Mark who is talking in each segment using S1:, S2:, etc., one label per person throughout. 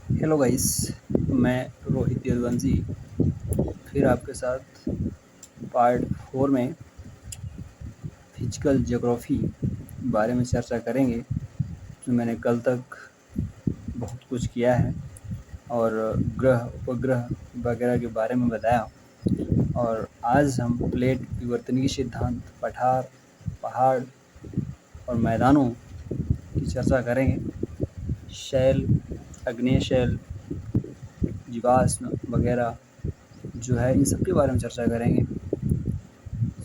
S1: Hello guys, मैं रोहित यदुवंशी फिर आपके साथ पार्ट 4 में फिजिकल ज्योग्राफी बारे में चर्चा करेंगे। जो मैंने कल तक बहुत कुछ किया है और ग्रह उपग्रह वगैरह के बारे में बताया। और आज हम प्लेट विवर्तनिकी सिद्धांत, पठार, पहाड़ और मैदानों की चर्चा करेंगे। शैल, आग्नेय शैल, जीवाश्म वगैरह जो है, इन सब के बारे में चर्चा करेंगे।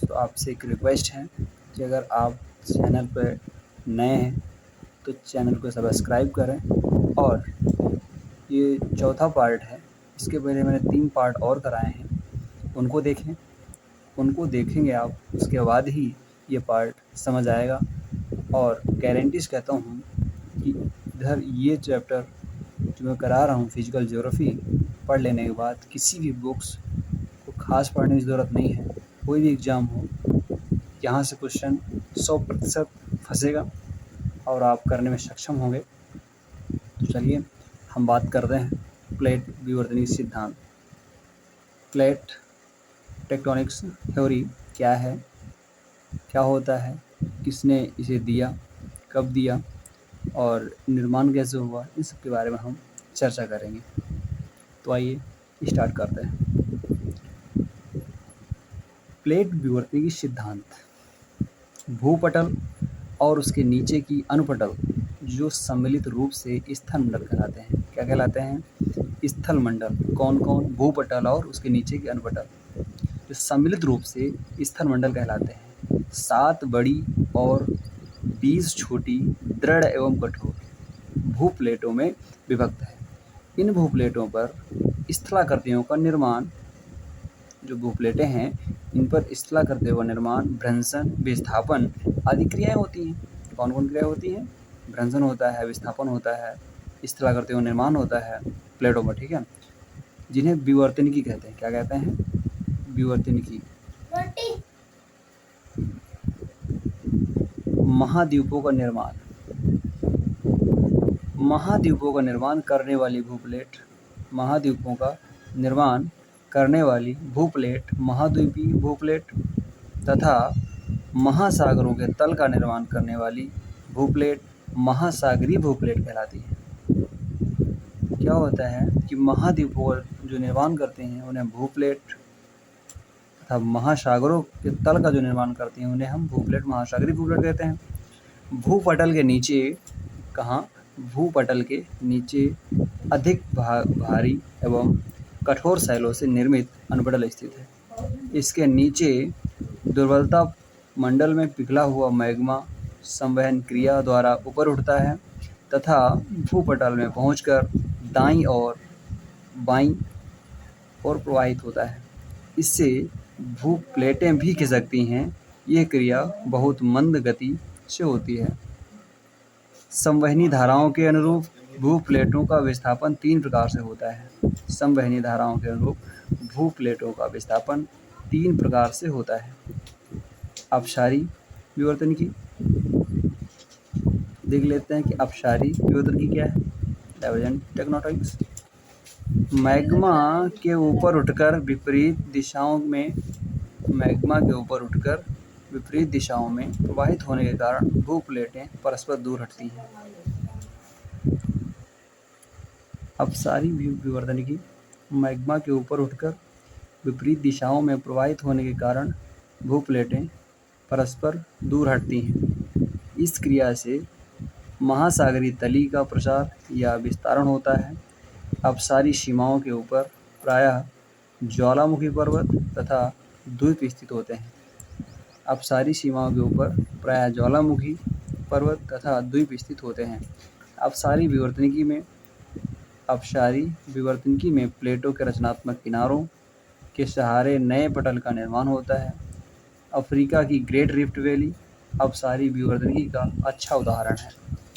S1: तो आपसे एक रिक्वेस्ट है कि अगर आप चैनल पर नए हैं तो चैनल को सब्सक्राइब करें। और ये चौथा पार्ट है, इसके पहले मैंने 3 पार्ट और कराए हैं, उनको देखें। उनको देखेंगे आप, उसके बाद ही ये पार्ट समझ आएगा। और गारंटीज़ कहता हूँ कि इधर ये चैप्टर जो मैं करा रहा हूँ फिजिकल ज्योग्राफी, पढ़ लेने के बाद किसी भी बुक्स को ख़ास पढ़ने की ज़रूरत नहीं है। कोई भी एग्ज़ाम हो, यहाँ से क्वेश्चन 100% फंसेगा और आप करने में सक्षम होंगे। तो चलिए हम बात करते हैं प्लेट विवर्तनिक सिद्धांत। प्लेट टेक्टोनिक्स थ्योरी क्या है, क्या होता है, किसने इसे दिया, कब दिया और निर्माण कैसे हुआ, इन सब के बारे में हम चर्चा करेंगे। तो आइए स्टार्ट करते हैं। प्लेट विवर्तनिकी सिद्धांत भूपटल और उसके नीचे की अनुपटल जो सम्मिलित रूप से स्थल मंडल कहलाते हैं। क्या कहलाते हैं? स्थल मंडल। कौन कौन? भूपटल और उसके नीचे की अनुपटल जो सम्मिलित रूप से स्थल मंडल कहलाते हैं। 7 बड़ी और 20 छोटी दृढ़ एवं कठोर भूप्लेटों में विभक्त है। इन भूप्लेटों पर स्थलाकृतियों का निर्माण, जो भूप्लेटें हैं इन पर स्थलाकृतियों का निर्माण, भ्रंशन, विस्थापन आदि क्रियाएं होती हैं। कौन कौन क्रियाएं होती हैं? भ्रंशन होता है, विस्थापन होता है, स्थलाकृतियों का निर्माण होता है प्लेटों पर, ठीक है, जिन्हें विवर्तनिकी कहते हैं। क्या कहते हैं? विवर्तनिकी। महाद्वीपों का निर्माण, महाद्वीपों का निर्माण करने वाली भूप्लेट, महाद्वीपों का निर्माण करने वाली भूप्लेट महाद्वीपीय भूप्लेट तथा महासागरों के तल का निर्माण करने वाली भूप्लेट महासागरीय भूप्लेट कहलाती है। क्या होता है कि महाद्वीपों जो निर्माण करते हैं उन्हें भूप्लेट तथा महासागरों के तल का जो निर्माण करते हैं उन्हें हम भूप्लेट महासागरीय भूप्लेट कहते हैं। भूपटल के नीचे, कहाँ? भूपटल के नीचे अधिक भारी एवं कठोर शैलों से निर्मित अनुपटल स्थित है। इसके नीचे दुर्बलता मंडल में पिघला हुआ मैग्मा संवहन क्रिया द्वारा ऊपर उठता है तथा भूपटल में पहुंचकर दाईं और बाईं ओर प्रवाहित होता है। इससे भूप्लेटें भी खिसकती हैं। यह क्रिया बहुत मंद गति से होती है। संवहनी धाराओं के अनुरूप भूप्लेटों का विस्थापन 3 प्रकार से होता है। संवहनी धाराओं के अनुरूप भूप्लेटों का विस्थापन 3 प्रकार से होता है। अपसारी विवर्तनिकी देख लेते हैं कि अपसारी विवर्तनिकी क्या है। डाइवर्जेंट टेक्टोनिक्स मैग्मा के ऊपर उठकर विपरीत दिशाओं में, मैग्मा के ऊपर उठकर विपरीत दिशाओं में प्रवाहित होने के कारण भूप्लेटें परस्पर दूर हटती हैं। अपसारी विवर्तनिकी मैग्मा के ऊपर उठकर विपरीत दिशाओं में प्रवाहित होने के कारण भूप्लेटें परस्पर दूर हटती हैं। इस क्रिया से महासागरीय तली का प्रसार या विस्तारण होता है। अपसारी सीमाओं के ऊपर प्रायः ज्वालामुखी पर्वत तथा द्वीप स्थित होते हैं। अपसारी सीमाओं के ऊपर प्रायः ज्वालामुखी पर्वत तथा द्वीप स्थित होते हैं। अपसारी विवर्तनिकी में प्लेटों के रचनात्मक किनारों के सहारे नए पटल का निर्माण होता है। अफ्रीका की ग्रेट रिफ्ट वैली अपसारी विवर्तनिकी का अच्छा उदाहरण है।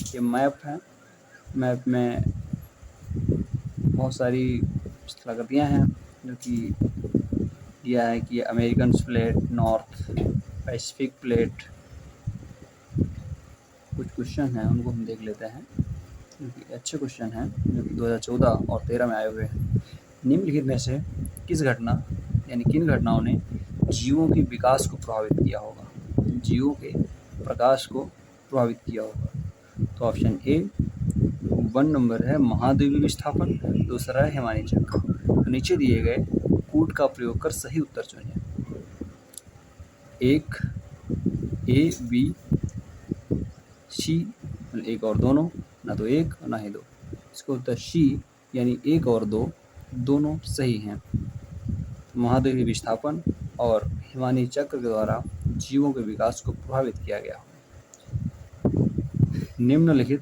S1: ये मैप है, मैप में बहुत सारी स्थलाकृतियाँ हैं जो कि दिया है कि American plate, north Pacific plate, कुछ क्वेश्चन हैं उनको हम देख लेते हैं। जो कि अच्छे क्वेश्चन हैं, जो कि 2014 और 13 में आए हुए हैं। निम्नलिखित में से किस घटना यानी किन घटनाओं ने जीवों के विकास को प्रभावित किया होगा? जीवों के प्रकाश को प्रभावित किया होगा। तो ऑप्शन ए 1 नंबर है महाद्वीपीय विस्थापन, दूसरा है हिमानी चक्र। तो नीचे दिए गए कूट का प्रयोग कर सही उत्तर चुनिए। एक, ए, बी, सी, एक और दोनों, ना तो एक और ना ही दो। इसका उत्तर सी यानी एक और दो दोनों सही हैं। महाद्वीपीय विस्थापन और हिमानी चक्र के द्वारा जीवों के विकास को प्रभावित किया गया। निम्नलिखित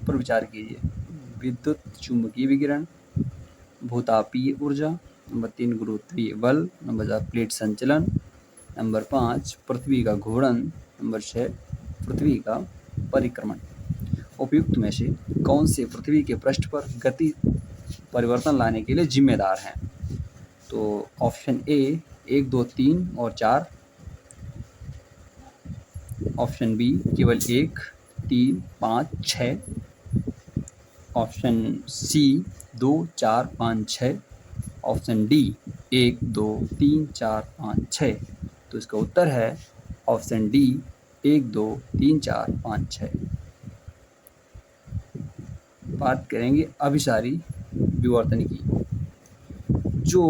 S1: पर विचार कीजिए। विद्युत चुंबकीय विकिरण, भूतापीय ऊर्जा, नंबर 3 गुरुत्वीय बल, नंबर 4 प्लेट संचलन, नंबर 5 पृथ्वी का घूर्णन, नंबर 6 पृथ्वी का परिक्रमण। उपयुक्त में से कौन से पृथ्वी के पृष्ठ पर गति परिवर्तन लाने के लिए जिम्मेदार हैं? तो ऑप्शन ए 1, 2, 3 और 4, ऑप्शन बी केवल 1, 3, 5, 6, ऑप्शन सी 2, 4, 5, 6, ऑप्शन डी 1, 2, 3, 4, 5, 6। तो इसका उत्तर है ऑप्शन डी 1, 2, 3, 4, 5, 6। बात करेंगे अभिसारी विवर्तन की। जो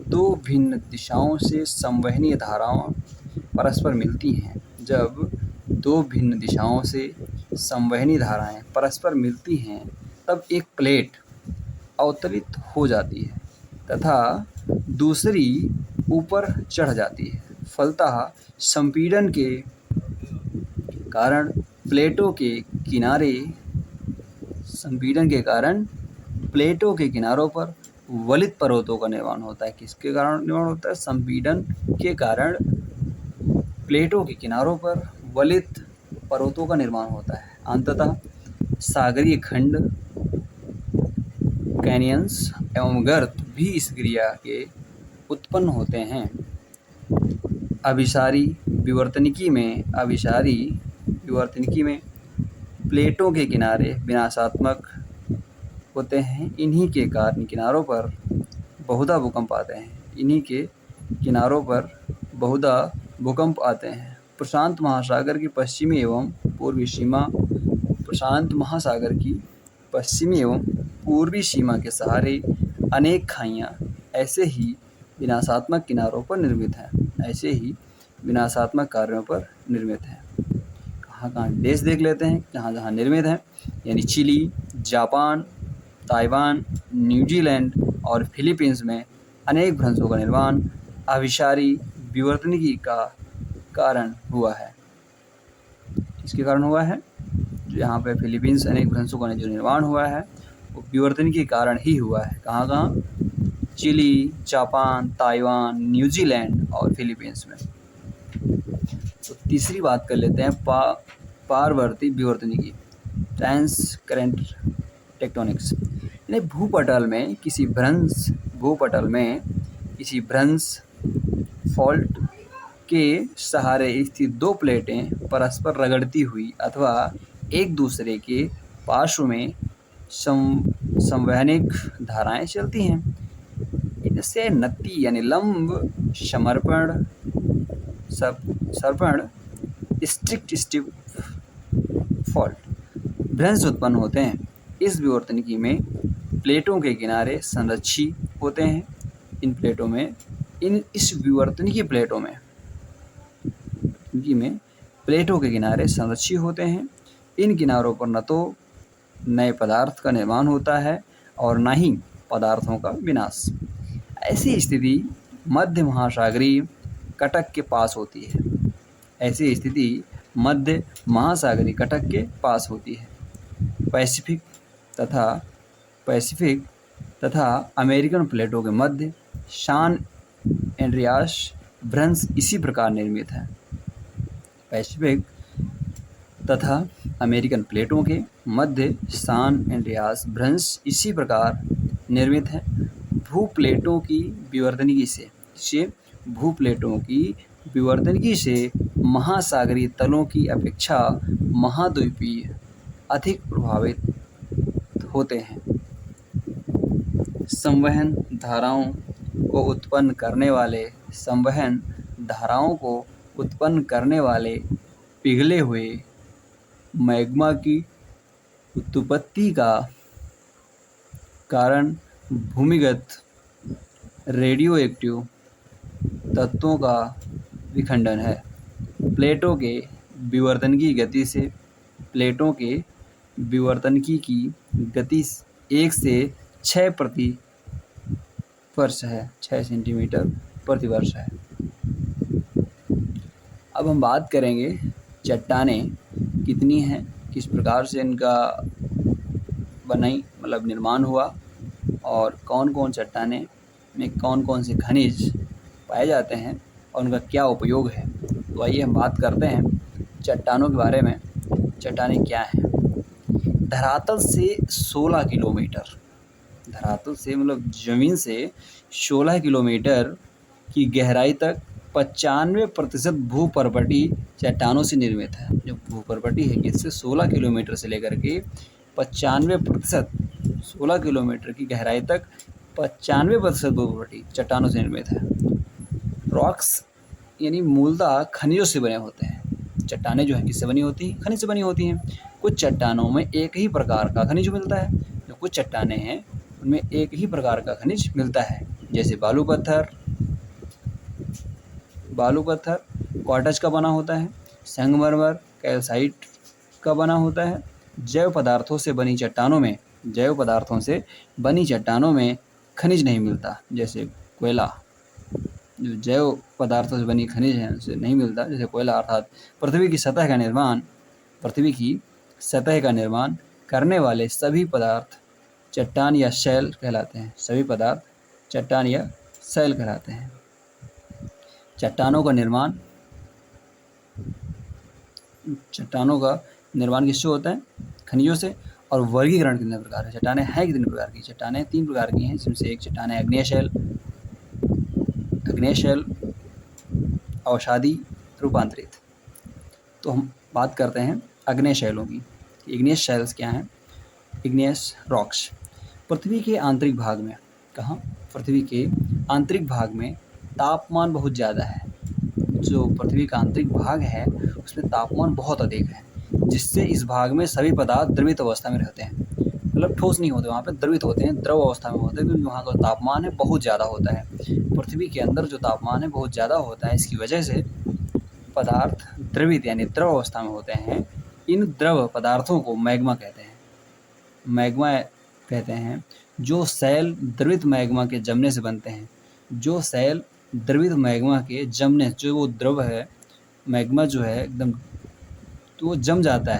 S1: दो भिन्न दिशाओं से संवहनीय धाराएं परस्पर मिलती हैं, जब दो भिन्न दिशाओं से संवहनी धाराएं परस्पर मिलती हैं तब एक प्लेट अवतरित हो जाती है तथा दूसरी ऊपर चढ़ जाती है। फलतः संपीड़न के कारण प्लेटों के किनारों पर वलित पर्वतों का निर्माण होता है। किसके कारण निर्माण होता है? संपीड़न के कारण प्लेटों के किनारों पर वलित पर्वतों का निर्माण होता है। अंततः सागरीय खंड, कैनियंस एवं गर्त भी इस क्रिया के उत्पन्न होते हैं। अभिसारी विवर्तनिकी में प्लेटों के किनारे विनाशात्मक होते हैं। इन्हीं के कारण किनारों पर बहुधा भूकंप आते हैं। प्रशांत महासागर की पश्चिमी एवं पूर्वी सीमा के सहारे अनेक खाइयाँ ऐसे ही विनाशात्मक कार्यों पर निर्मित हैं। कहाँ देश देख लेते हैं जहाँ निर्मित हैं, यानी चिली, जापान, ताइवान, न्यूजीलैंड और फिलीपींस में अनेक भ्रंशों का निर्माण अभिसारी विवर्तनिकी का कारण हुआ है। किसके कारण हुआ है? यहाँ पे फिलीपींस अनेक भ्रंशों का जो निर्माण हुआ है वो विवर्तनिकी के कारण ही हुआ है। कहाँ? चिली, जापान, ताइवान, न्यूजीलैंड और फिलीपींस में। तो तीसरी बात कर लेते हैं पारवर्ती विवर्तनिकी, ट्रांस करेंट टेक्टोनिक्स। यानी भूपटल में किसी भ्रंश फॉल्ट के सहारे स्थित दो प्लेटें परस्पर रगड़ती हुई अथवा एक दूसरे के पार्श्व में संवहनिक धाराएं चलती हैं। इनसे नत्ती यानी लंब सर्पण स्टिफ फॉल्ट भ्रंश उत्पन्न होते हैं। इस विवर्तनिकी में प्लेटों के किनारे संरक्षी होते हैं। इस विवर्तनिकी प्लेटों में प्लेटों के किनारे संरक्षी होते हैं। इन किनारों पर न तो नए पदार्थ का निर्माण होता है और न ही पदार्थों का विनाश। ऐसी स्थिति मध्य महासागरीय कटक के पास होती है। पैसिफिक तथा अमेरिकन प्लेटों के मध्य सान एंड्रियास भ्रंश इसी प्रकार निर्मित है। पैसिफिक तथा अमेरिकन प्लेटों के मध्य सान एंड्रियास भ्रंश इसी प्रकार निर्मित है। भूप्लेटों की विवर्तनिकी से महासागरीय तलों की अपेक्षा महाद्वीपीय अधिक प्रभावित होते हैं। संवहन धाराओं को उत्पन्न करने वाले पिघले हुए मैग्मा की उत्पत्ति का कारण भूमिगत रेडियोएक्टिव तत्वों का विखंडन है। प्लेटों के विवर्तनिकी की गति 1 से 6 प्रति वर्ष है, 6 सेंटीमीटर प्रति वर्ष है। अब हम बात करेंगे चट्टानें कितनी हैं, किस प्रकार से इनका निर्माण हुआ और कौन कौन चट्टानें में कौन कौन से खनिज पाए जाते हैं और उनका क्या उपयोग है। तो आइए हम बात करते हैं चट्टानों के बारे में। चट्टानें क्या हैं? धरातल से 16 किलोमीटर, धरातल से ज़मीन से 16 किलोमीटर की गहराई तक 95% भूपर्वती चट्टानों से निर्मित है। जो भूपर्वती है इससे 16 किलोमीटर से लेकर के 95%, 16 किलोमीटर की गहराई तक 95% भूपर्वती चट्टानों से निर्मित है। रॉक्स यानी मूलतः खनिजों से बने होते हैं। चट्टानें जो हैं किससे बनी होती हैं? खनिज से बनी होती हैं। कुछ चट्टानों में एक ही प्रकार का खनिज मिलता है, जो कुछ चट्टानें हैं उनमें एक ही प्रकार का खनिज मिलता है, जैसे बालू पत्थर क्वार्ट्ज का बना होता है, संगमरमर कैल्साइट का बना होता है। जैव पदार्थों से बनी चट्टानों में खनिज नहीं मिलता, जैसे कोयला। जो जैव पदार्थों से बनी खनिज हैं उनसे नहीं मिलता, जैसे कोयला। अर्थात पृथ्वी की सतह का निर्माण करने वाले सभी पदार्थ चट्टान या शैल कहलाते हैं। चट्टानों का निर्माण किससे होता है? खनिजों से। और वर्गीकरण कितने प्रकार है? चट्टानें हैं कितने प्रकार की? चट्टानें 3 प्रकार की हैं, जिनसे एक चट्टान है अग्नेय अवसादी रूपांतरित। तो हम बात करते हैं अग्नेय शैलों की। इग्नियस शैल्स क्या हैं? इग्नियस रॉक्स पृथ्वी के आंतरिक भाग में, पृथ्वी के आंतरिक भाग में तापमान बहुत ज़्यादा है। जो पृथ्वी का आंतरिक भाग है उसमें तापमान बहुत अधिक है, जिससे इस भाग में सभी पदार्थ द्रवित अवस्था में रहते हैं। ठोस नहीं होते, वहाँ पे द्रवित होते हैं, द्रव अवस्था में होते हैं, क्योंकि वहाँ का तापमान है बहुत ज़्यादा होता है। पृथ्वी के अंदर जो तापमान है बहुत ज़्यादा होता है, इसकी वजह से पदार्थ द्रवित यानी द्रव अवस्था में होते हैं। इन द्रव पदार्थों को मैग्मा कहते हैं, जो सैल द्रवित मैग्मा के जमने से बनते हैं। जो वो द्रव है, मैग्मा जो है एकदम, तो वो जम जाता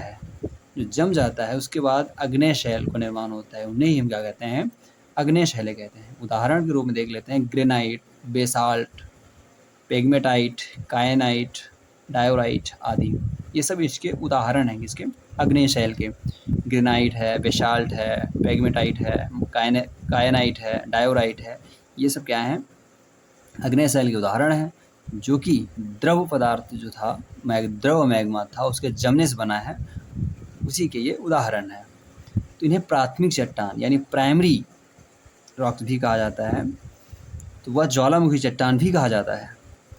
S1: है। उसके बाद अग्नेय शैल को निर्माण होता है। उन्हें ही हम क्या कहते हैं? अग्नेय शैलें कहते हैं। उदाहरण के रूप में देख लेते हैं granite, basalt, pegmatite, kyanite, diorite आदि। ये सब इसके उदाहरण हैं किसके? अग्नेय शैल के। ग्रेनाइट है, बेसाल्ट है, पेग्मेटाइट है, कायनाइट है, डायोराइट है। ये सब क्या हैं? अग्नेय शैल के उदाहरण हैं, जो कि द्रव पदार्थ जो था, द्रव मैग्मा था, उसके जमने से बना है, उसी के ये उदाहरण है। तो इन्हें प्राथमिक चट्टान यानी प्राइमरी रॉक्स भी कहा जाता है। तो वह ज्वालामुखी चट्टान भी कहा जाता है।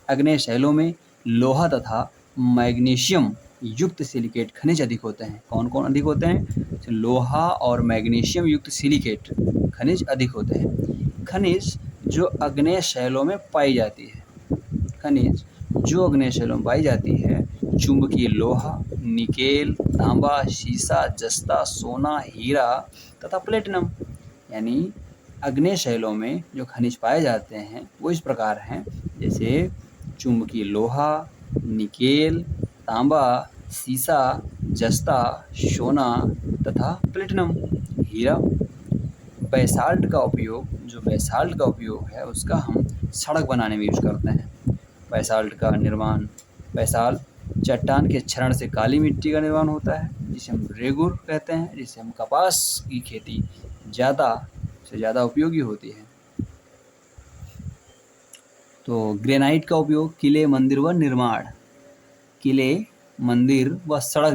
S1: अग्नेय शैलों में लोहा तथा मैग्नीशियम युक्त सिलिकेट खनिज अधिक होते हैं। कौन कौन अधिक होते हैं? तो लोहा और मैग्नीशियम युक्त सिलिकेट खनिज अधिक होते हैं। खनिज जो अग्नेय शैलों में पाई जाती है, चुंबकीय लोहा, निकेल, तांबा, शीशा, जस्ता, सोना, हीरा तथा प्लेटिनम। यानी अग्नेय शैलों में जो खनिज पाए जाते हैं वो इस प्रकार हैं, जैसे चुंबकीय लोहा, निकेल, तांबा, शीशा, जस्ता, सोना तथा प्लेटिनम, हीरा। बेसाल्ट का उपयोग है उसका हम सड़क बनाने में यूज करते हैं। बेसाल्ट चट्टान के क्षरण से काली मिट्टी का निर्माण होता है, जिसे हम रेगुर कहते हैं, जिसे हम कपास की खेती ज़्यादा से ज़्यादा उपयोगी होती है। तो ग्रेनाइट का उपयोग किले, मंदिर व निर्माण, किले, मंदिर व सड़क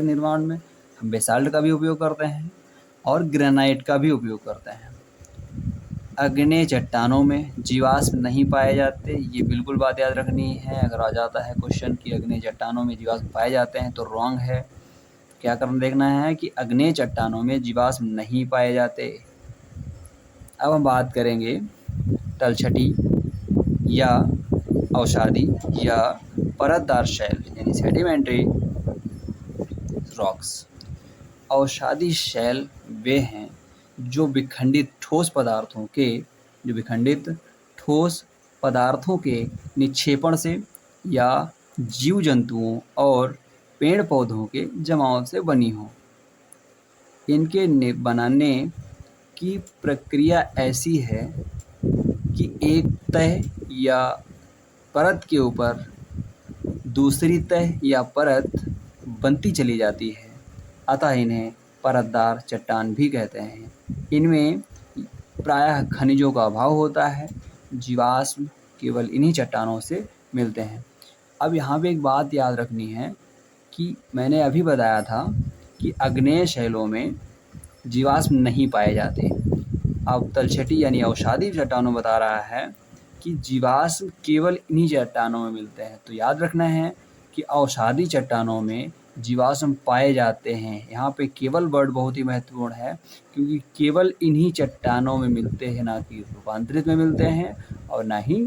S1: निर्माण में हम बेसाल्ट का भी उपयोग करते हैं और ग्रेनाइट का भी उपयोग करते हैं। अग्नेय चट्टानों में जीवाश्म नहीं पाए जाते, ये बिल्कुल बात याद रखनी है। अगर आ जाता है क्वेश्चन कि अग्नेय चट्टानों में जीवाश्म पाए जाते हैं तो रॉन्ग है। क्या करना देखना है कि अग्नेय चट्टानों में जीवाश्म नहीं पाए जाते। अब हम बात करेंगे तलछटी या अवसादी या परतदार शैल यानी सेडिमेंट्री रॉक्स। अवसादी शैल वे हैं जो विखंडित ठोस पदार्थों के निक्षेपण से या जीव जंतुओं और पेड़ पौधों के जमाव से बनी हो। इनके बनाने की प्रक्रिया ऐसी है कि एक तह या परत के ऊपर दूसरी तह या परत बनती चली जाती है, अतः इन्हें परतदार चट्टान भी कहते हैं। इनमें प्रायः खनिजों का अभाव होता है। जीवाश्म केवल इन्हीं चट्टानों से मिलते हैं। अब यहाँ पे एक बात याद रखनी है कि मैंने अभी बताया था कि अग्नेय शैलों में जीवाश्म नहीं पाए जाते। अब तलछटी यानी अवसादी चट्टानों बता रहा है कि जीवाश्म केवल इन्हीं चट्टानों में मिलते हैं। तो याद रखना है कि अवसादी चट्टानों में जीवाश्म पाए जाते हैं। यहाँ पे केवल वर्ड बहुत ही महत्वपूर्ण है क्योंकि केवल इन्हीं चट्टानों में मिलते हैं, ना कि रूपांतरित में मिलते हैं और ना ही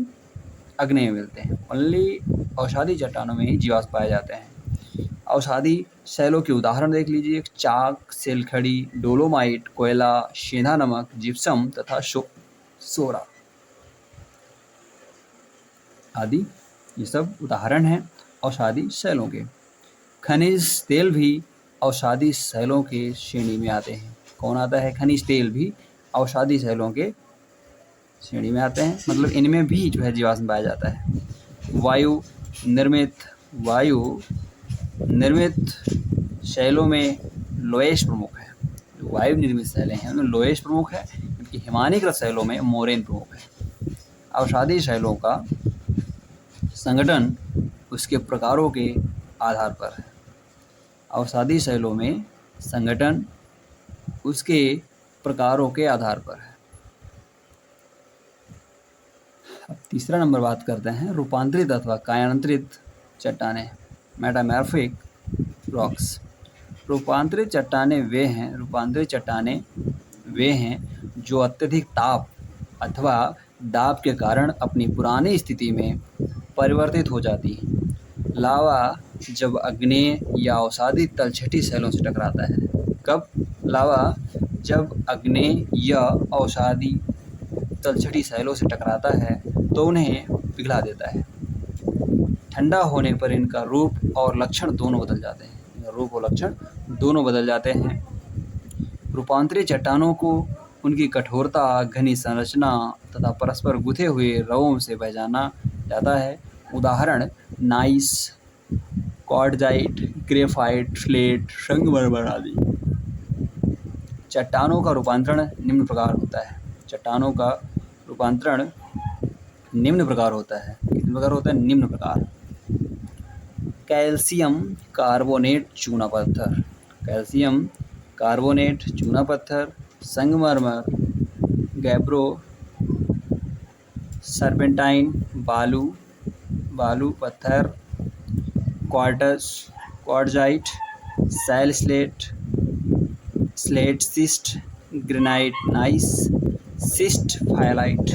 S1: अग्नेय में मिलते हैं। ओनली अवसादी चट्टानों में ही जीवाश्म पाए जाते हैं। अवसादी शैलों के उदाहरण देख लीजिए, चाक, सेलखड़ी, डोलोमाइट, कोयला, सेंधा नमक, जिप्सम तथा सोरा आदि, ये सब उदाहरण हैं अवसादी शैलों के। खनिज तेल भी अवसादी शैलों के श्रेणी में आते हैं। कौन आता है? खनिज तेल भी अवसादी शैलों के श्रेणी में आते हैं, मतलब इनमें भी जो है जीवाश्म पाया जाता है। वायु निर्मित शैलों में लोएश प्रमुख है। जो वायु निर्मित शैलें हैं उनमें लोएश प्रमुख है, जबकि हिमानीकृत शैलों में मोरेन प्रमुख है। अवसादी शैलों का संगठन उसके प्रकारों के आधार पर है। अवसादी शैलों में संगठन उसके प्रकारों के आधार पर है। अब तीसरा नंबर बात करते हैं रूपांतरित अथवा कायान्तरित चट्टानें, मेटामॉर्फिक रॉक्स। रूपांतरित चट्टानें वे हैं जो अत्यधिक ताप अथवा दाब के कारण अपनी पुरानी स्थिति में परिवर्तित हो जाती हैं। लावा जब अग्नेय या अवसादी तलछटी शैलों से टकराता है। कब? लावा जब अग्नेय या अवसादी तलछटी शैलों से टकराता है तो उन्हें पिघला देता है। ठंडा होने पर इनका रूप और लक्षण दोनों बदल जाते हैं। रूपांतरित चट्टानों को उनकी कठोरता, घनी संरचना तथा परस्पर गुथे हुए रवों से पहचाना जाता है। उदाहरण नाइस, क्वार्टजाइट, ग्रेफाइट, स्लेट, संगमरमर आदि। चट्टानों का रूपांतरण निम्न प्रकार होता है। निम्न प्रकार कैल्शियम कार्बोनेट चूना पत्थर, संगमरमर, गैब्रो, सर्पेंटाइन, बालू पत्थर, quartzite, shale slate, schist, granite, gneiss, schist, phyllite.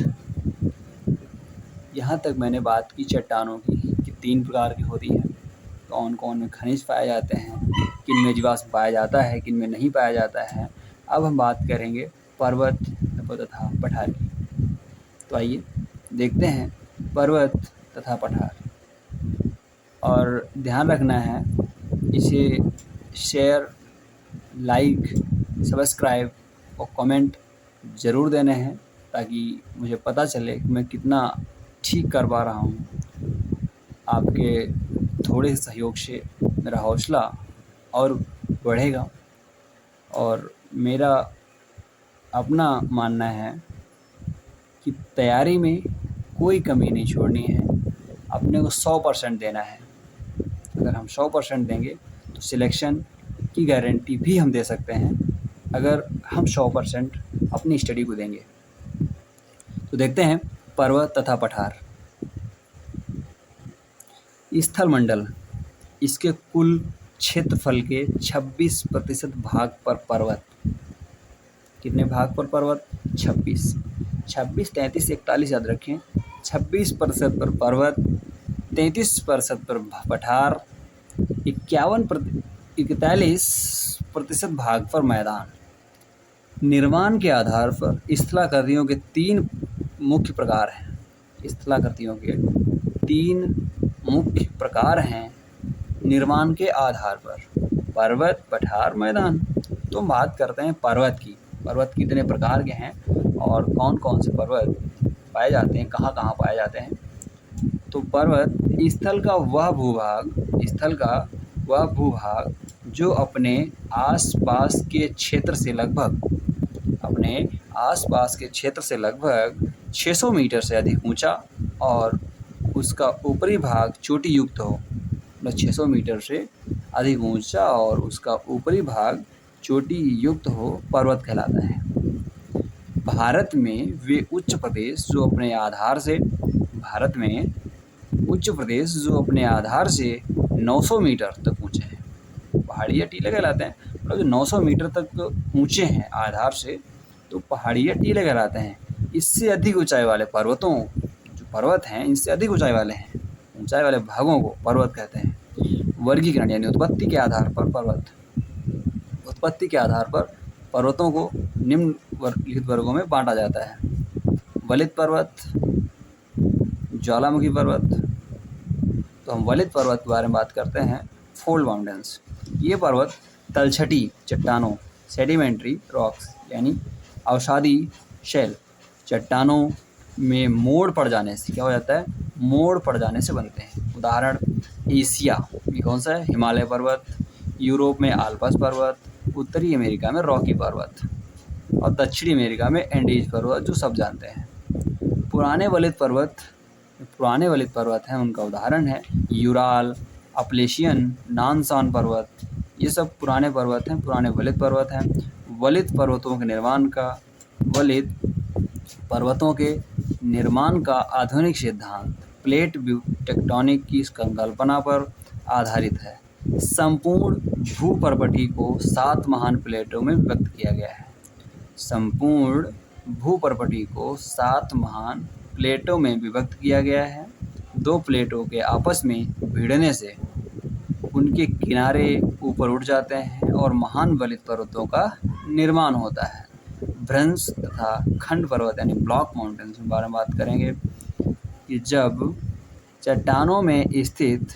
S1: यहाँ तक मैंने बात की चट्टानों की कि 3 प्रकार की होती हैं। कौन कौन में खनिज पाए जाते हैं, किन में जीवाश्म पाया जाता है, किन में नहीं पाया जाता है। अब हम बात करेंगे पर्वत तथा पठार की। तो आइए देखते हैं पर्वत तथा पठार। और ध्यान रखना है, इसे शेयर, लाइक, सब्सक्राइब और कमेंट ज़रूर देने हैं ताकि मुझे पता चले कि मैं कितना ठीक कर पा रहा हूँ। आपके थोड़े सहयोग से मेरा हौसला और बढ़ेगा। और मेरा अपना मानना है कि तैयारी में कोई कमी नहीं छोड़नी है, अपने को 100% देना है। अगर हम 100% देंगे तो सिलेक्शन की गारंटी भी हम दे सकते हैं, अगर हम 100% अपनी स्टडी को देंगे। तो देखते हैं पर्वत तथा पठार। स्थल मंडल, इसके कुल क्षेत्रफल के 26% भाग पर पर्वत। कितने भाग पर पर्वत? 26। 26, 33, 41 याद रखें। 26% पर पर्वत, 33% पर पठार, 41% भाग पर मैदान। निर्माण के आधार पर स्थलाकृतियों के 3 मुख्य प्रकार हैं। स्थलाकृतियों के 3 मुख्य प्रकार हैं निर्माण के आधार पर: पर्वत, पठार, मैदान। तो बात करते हैं पर्वत की। पर्वत कितने प्रकार के हैं और कौन कौन से पर्वत पाए जाते हैं, कहाँ कहाँ पाए जाते हैं। तो पर्वत स्थल का वह भूभाग जो अपने आसपास के क्षेत्र से लगभग 600 मीटर से अधिक ऊंचा और उसका ऊपरी भाग चोटी युक्त हो। मतलब 600 मीटर से अधिक ऊंचा और उसका ऊपरी भाग चोटी युक्त हो, पर्वत कहलाता है। भारत में वे उच्च प्रदेश जो अपने आधार से 900 मीटर तक ऊंचे हैं। पहाड़ी या टीले कहलाते हैं। मतलब जो 900 मीटर तक ऊंचे हैं आधार से, तो पहाड़ी या टीले कहलाते हैं। इससे अधिक ऊंचाई वाले पर्वत हैं, इससे अधिक ऊंचाई वाले भागों को पर्वत कहते हैं। वर्गीकरण यानी उत्पत्ति के आधार पर पर्वतों को निम्नलिखित वर्गों में बांटा जाता है: वलित पर्वत, ज्वालामुखी पर्वत। तो हम वलित पर्वत के बारे में बात करते हैं। फोल्ड माउंटेन्स, ये पर्वत तलछटी चट्टानों, सेडिमेंट्री रॉक्स यानी अवसादी शैल चट्टानों में मोड़ पड़ जाने से क्या हो जाता है? मोड़ पड़ जाने से बनते हैं। उदाहरण एशिया में कौन सा है? हिमालय पर्वत, यूरोप में आल्प्स पर्वत, उत्तरी अमेरिका में रॉकी पर्वत और दक्षिणी अमेरिका में एंडीज पर्वत, जो सब जानते हैं। पुराने वलित पर्वत हैं, उनका उदाहरण है यूराल, अपलेशियन, नानसान पर्वत। ये सब पुराने पर्वत हैं, पुराने वलित पर्वत हैं। वलित पर्वतों के निर्माण का आधुनिक सिद्धांत प्लेट टेक्टोनिक की संकल्पना पर आधारित है। संपूर्ण भूपर्वटी को 7 महान प्लेटों में विभक्त किया गया है। संपूर्ण भूपर्वटी को 7 महान प्लेटों में विभक्त किया गया है। 2 प्लेटों के आपस में भिड़ने से उनके किनारे ऊपर उठ जाते हैं और महान वलित पर्वतों का निर्माण होता है। भ्रंश तथा खंड पर्वत यानी ब्लॉक माउंटेन्स के बारे में बात करेंगे कि जब चट्टानों में स्थित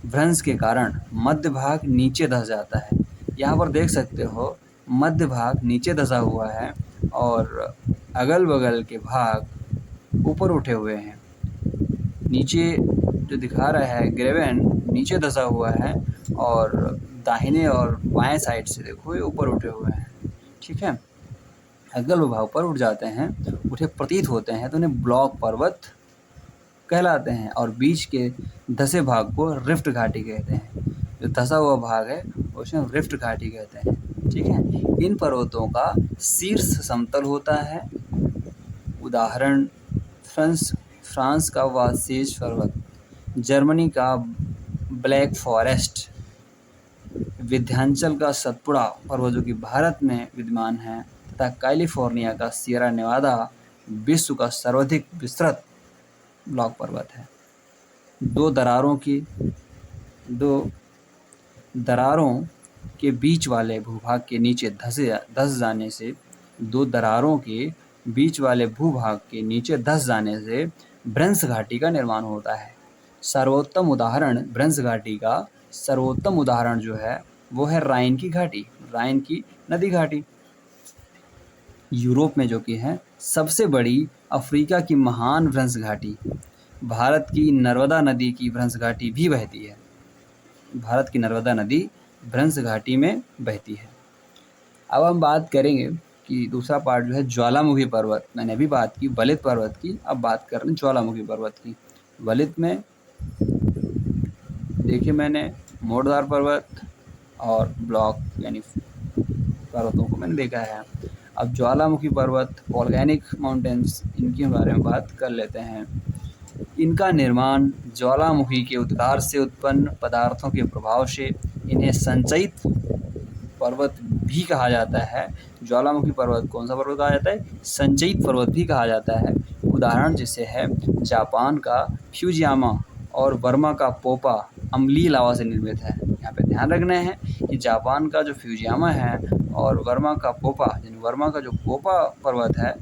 S1: भ्रंश के कारण मध्य भाग नीचे धंस जाता है। यहाँ पर देख सकते हो मध्य भाग नीचे धंसा हुआ है और अगल बगल के भाग ऊपर उठे हुए हैं। नीचे जो दिखा रहा है ग्रेवेन नीचे धंसा हुआ है और दाहिने और बाएं साइड से देखो ये ऊपर उठे हुए हैं। ठीक है, अगल भाग पर उठ जाते हैं, उठे प्रतीत होते हैं, तो उन्हें ब्लॉक पर्वत कहलाते हैं। और बीच के धसे भाग को रिफ्ट घाटी कहते हैं। जो धसा हुआ भाग है उसे रिफ्ट घाटी कहते हैं। ठीक है, इन पर्वतों का शीर्ष समतल होता है। उदाहरण फ्रांस का वासेज पर्वत, जर्मनी का ब्लैक फॉरेस्ट, विंध्याचल का सतपुड़ा पर्वत जो कि भारत में विद्यमान है, तथा कैलिफोर्निया का सियरा नेवादा विश्व का सर्वाधिक विस्तृत ब्लॉक पर्वत है। दो दरारों के बीच वाले भूभाग के नीचे धस जाने से भ्रंश घाटी का निर्माण होता है। सर्वोत्तम उदाहरण जो है वो है राइन की नदी घाटी, यूरोप में जो कि है सबसे बड़ी, अफ्रीका की महान भ्रंश घाटी, भारत की नर्मदा नदी की भ्रंश घाटी भी बहती है। भारत की नर्मदा नदी भ्रंश घाटी में बहती है। अब हम बात करेंगे कि दूसरा पार्ट जो है ज्वालामुखी पर्वत, मैंने अभी बात की वलित पर्वत की, अब बात कर रहे हैं ज्वालामुखी पर्वत की। वलित में देखिए मैंने मोड़दार पर्वत और ब्लॉक यानी पर्वतों को मैंने देखा है। अब ज्वालामुखी पर्वत, वॉल्केनिक माउंटेन्स, इनके बारे में बात कर लेते हैं। इनका निर्माण ज्वालामुखी के उद्गार से उत्पन्न पदार्थों के प्रभाव से इन्हें संचयित पर्वत भी कहा जाता है। ज्वालामुखी पर्वत कौन सा पर्वत कहा जाता है? संचयित पर्वत भी कहा जाता है। उदाहरण जैसे है जापान का फ्यूजियामा और बर्मा का पोपा अम्लीय लावा से निर्मित है। यहाँ पे ध्यान रखना है कि जापान का जो फ्यूजियामा है और बर्मा का पोपा, यानी बर्मा का जो पोपा पर्वत है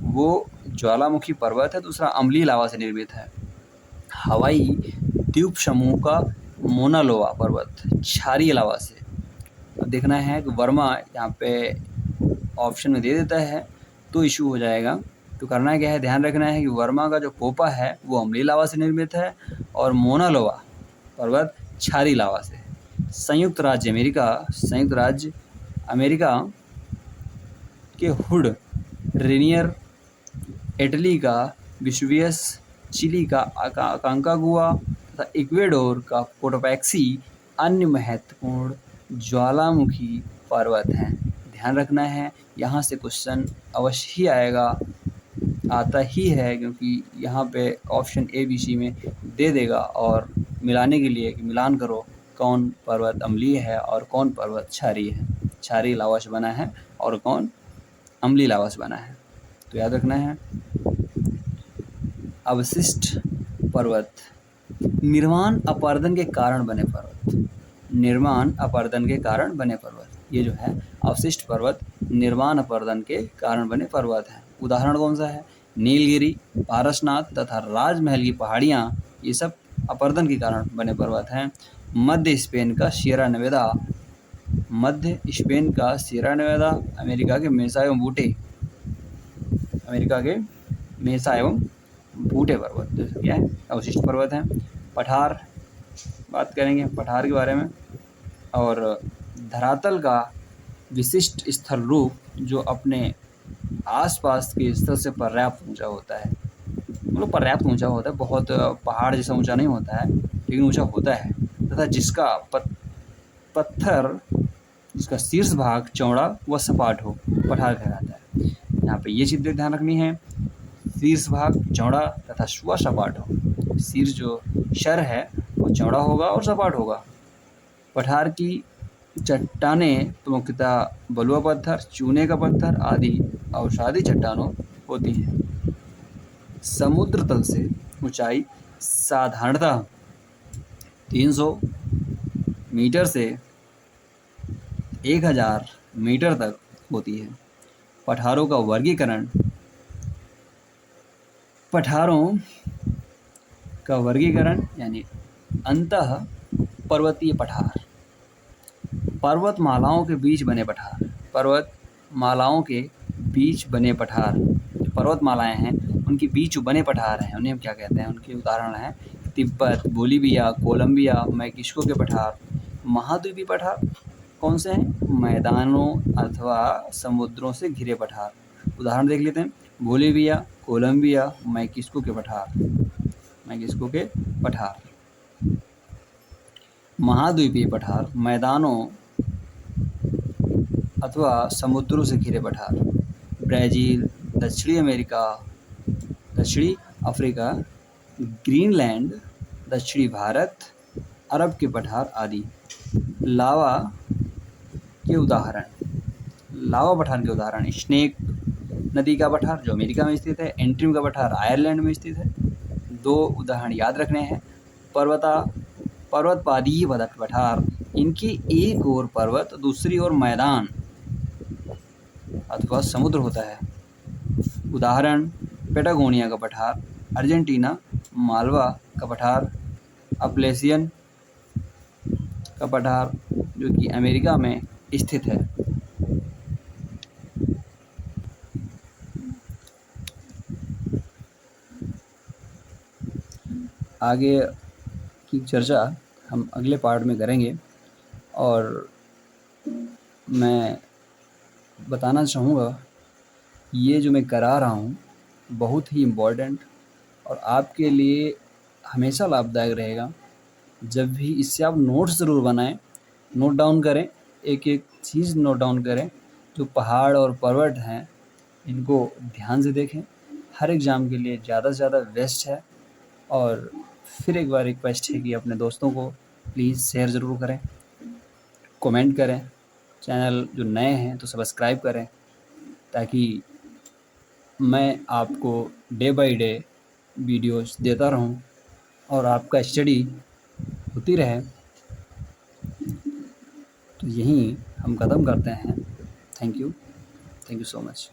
S1: वो ज्वालामुखी पर्वत है, दूसरा अम्लीय लावा से निर्मित है। हवाई द्वीप समूह का मोनालोवा पर्वत क्षारीय लावा से। अब देखना है कि वर्मा यहाँ पे ऑप्शन में दे देता है तो इशू हो जाएगा। तो करना क्या है, ध्यान रखना है कि वर्मा का जो पोपा है वो अम्लीय लावा से निर्मित है और मोनालोवा पर्वत क्षारीय लावा से। संयुक्त राज्य अमेरिका के हुड, रेनियर, इटली का विसुवियस, चिली का अकांकागुआ तथा इक्वेडोर का कोटोपैक्सी अन्य महत्वपूर्ण ज्वालामुखी पर्वत हैं। ध्यान रखना है, यहाँ से क्वेश्चन अवश्य ही आएगा, आता ही है, क्योंकि यहाँ पे ऑप्शन ए बी सी में दे देगा और मिलाने के लिए कि मिलान करो कौन पर्वत अम्लीय है और कौन पर्वत क्षारीय है, क्षारीय लावा से बना है और कौन अम्लीय लावा से बना है। तो याद रखना है। अवशिष्ट पर्वत, निर्माण अपरदन के कारण बने पर्वत, निर्माण अपरदन के कारण बने पर्वत, ये जो है अवशिष्ट पर्वत निर्माण अपरदन के कारण बने पर्वत हैं। उदाहरण कौन सा है? नीलगिरी, पारसनाथ तथा राजमहल की पहाड़ियाँ, ये सब अपरदन के कारण बने पर्वत हैं। मध्य स्पेन का सियरा नेवादा, अमेरिका के मेसा एवं बूटे पर्वत जैसे क्या है अवशिष्ट पर्वत हैं। पठार, बात करेंगे पठार के बारे में। और धरातल का विशिष्ट स्थल रूप जो अपने आसपास के स्थल से पर्याप्त ऊंचा होता है, मतलब पर्याप्त ऊंचा होता है, बहुत पहाड़ जैसा ऊंचा नहीं होता है लेकिन ऊंचा होता है, तथा जिसका पत्थर जिसका शीर्ष भाग चौड़ा व सपाट हो, पठार कहलाता है। यहाँ पे ये चीज़ें ध्यान रखनी है, शीर्ष भाग चौड़ा तथा व सपाट हो। शीर्ष जो शर है वो चौड़ा होगा और सपाट होगा। पठार की चट्टानें मुख्यतः बलुआ पत्थर, चूने का पत्थर आदि अवसादी चट्टानों होती हैं। समुद्र तल से ऊंचाई साधारणतः 300 मीटर से 1000 मीटर तक होती है। पठारों का वर्गीकरण, यानी अंतः पर्वतीय पठार, पर्वतमालाओं के बीच बने पठार, जो पर्वतमालाएं हैं उनके बीच बने पठार हैं, उन्हें हम क्या कहते हैं? उनके उदाहरण हैं तिब्बत, बोलीविया, कोलंबिया, मैक्सिको के पठार। महाद्वीपीय पठार कौन से हैं? मैदानों अथवा समुद्रों से घिरे पठार। उदाहरण देख लेते हैं, बोलीविया, कोलंबिया, मैक्सिको के पठार। महाद्वीपीय पठार मैदानों अथवा समुद्रों से घिरे पठार। ब्राज़ील, दक्षिणी अफ्रीका, ग्रीनलैंड, दक्षिणी भारत, अरब के पठार आदि। लावा पठार के उदाहरण स्नेक नदी का पठार जो अमेरिका में स्थित है, एंट्रीम का पठार आयरलैंड में स्थित है। 2 उदाहरण याद रखने हैं। पर्वतपादीय पठार, इनकी एक ओर पर्वत दूसरी ओर मैदान अथवा समुद्र होता है। उदाहरण पेटागोनिया का पठार, अर्जेंटीना, मालवा का पठार, अपलेशियन का पठार जो कि अमेरिका में स्थित है। आगे की चर्चा हम अगले पार्ट में करेंगे और मैं बताना चाहूँगा, ये जो मैं करा रहा हूँ बहुत ही इम्पोर्टेंट और आपके लिए हमेशा लाभदायक रहेगा। जब भी इससे आप नोट्स ज़रूर बनाएँ, नोट डाउन करें, एक-एक चीज़ नोट डाउन करें। जो पहाड़ और पर्वत हैं, इनको ध्यान से देखें। हर एग्ज़ाम के लिए ज़्यादा से ज़्यादा बेस्ट है। और फिर एक बार रिक्वेस्ट है कि अपने दोस्तों को प्लीज़ शेयर ज़रूर करें, कमेंट करें। चैनल जो नए हैं तो सब्सक्राइब करें, ताकि मैं आपको डे बाय डे वीडियोज़ देता रहूँ और आपका स्टडी होती रहे। तो यहीं हम ख़त्म करते हैं। Thank you so much.